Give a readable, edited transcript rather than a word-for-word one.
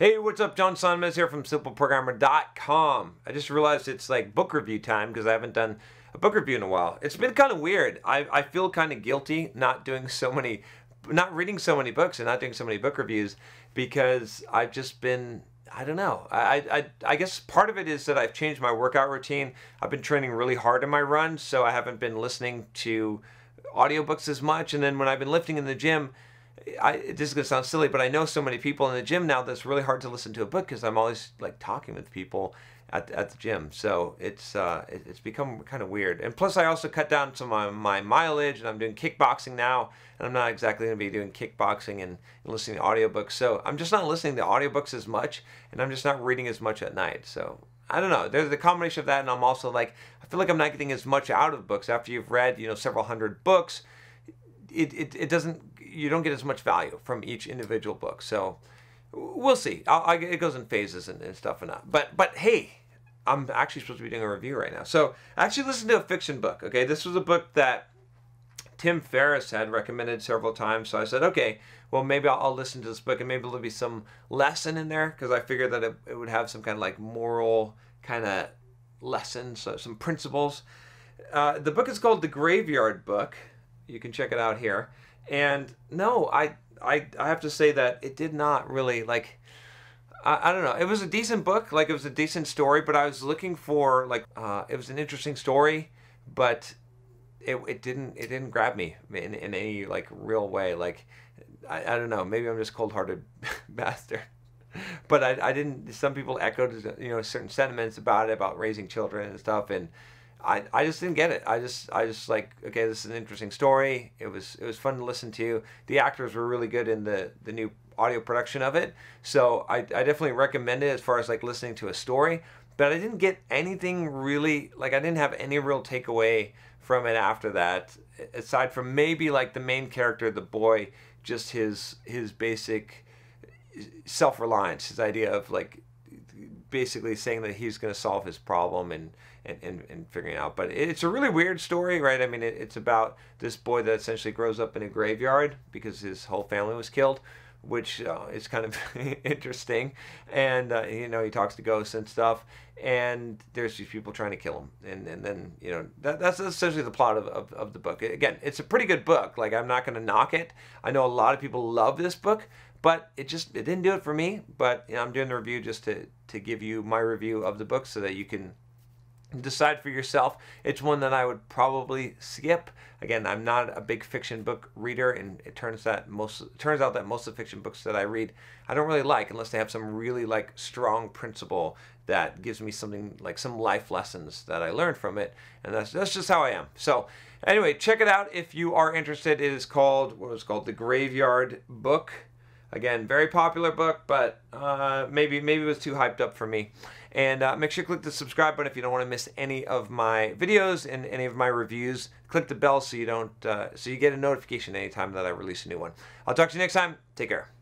Hey, what's up? John Sonmez here from simpleprogrammer.com. I just realized it's like book review time because I haven't done a book review in a while. It's been kind of weird. I feel kind of guilty not reading so many books and not doing so many book reviews because I've just been, I don't know. I guess part of it is that I've changed my workout routine. I've been training really hard in my run, so I haven't been listening to audiobooks as much. And then when I've been lifting in the gym, this is going to sound silly, but I know so many people in the gym now that it's really hard to listen to a book because I'm always like talking with people at the gym. So it's become kind of weird. And plus I also cut down some of my mileage, and I'm doing kickboxing now, and I'm not exactly going to be doing kickboxing and listening to audiobooks. So I'm just not listening to audiobooks as much, and I'm just not reading as much at night. So I don't know. There's a combination of that, and I'm also like, I feel like I'm not getting as much out of books after you've read, several hundred books. It doesn't, you don't get as much value from each individual book. So we'll see. It goes in phases and stuff and that. But hey, I'm actually supposed to be doing a review right now. So I actually listened to a fiction book. Okay, this was a book that Tim Ferris had recommended several times. So I said, okay, well maybe I'll listen to this book, and maybe there'll be some lesson in there, because I figured that it would have some kind of like moral kind of lessons, so some principles. The book is called The Graveyard Book. You can check it out here. And no, I have to say that it did not really, like, I don't know. It was a decent book, like it was a decent story, but I was looking for like it was an interesting story, but it didn't grab me in any like real way. Like I don't know, maybe I'm just cold-hearted bastard. But I didn't. Some people echoed certain sentiments about it, about raising children and stuff, and I just didn't get it. I just like, okay, this is an interesting story. It was fun to listen to. The actors were really good in the new audio production of it. So I definitely recommend it as far as like listening to a story. But I didn't get anything really, like I didn't have any real takeaway from it after that, aside from maybe like the main character, the boy, just his basic self-reliance, his idea of like basically saying that he's going to solve his problem and figuring it out. But it's a really weird story, right? I mean, it's about this boy that essentially grows up in a graveyard because his whole family was killed, which is kind of interesting. And he talks to ghosts and stuff, and there's these people trying to kill him, and then that's essentially the plot of the book. Again, it's a pretty good book. Like, I'm not going to knock it. I know a lot of people love this book, but it didn't do it for me. But I'm doing the review just to give you my review of the book so that you can decide for yourself. It's one that I would probably skip. Again, I'm not a big fiction book reader, and it turns out that most of the fiction books that I read I don't really like unless they have some really like strong principle that gives me something like some life lessons that I learned from it, and that's just how I am. So anyway, check it out if you are interested. It is called The Graveyard Book. Again, very popular book, but maybe it was too hyped up for me. And make sure you click the subscribe button if you don't want to miss any of my videos and any of my reviews. Click the bell so you get a notification anytime that I release a new one. I'll talk to you next time. Take care.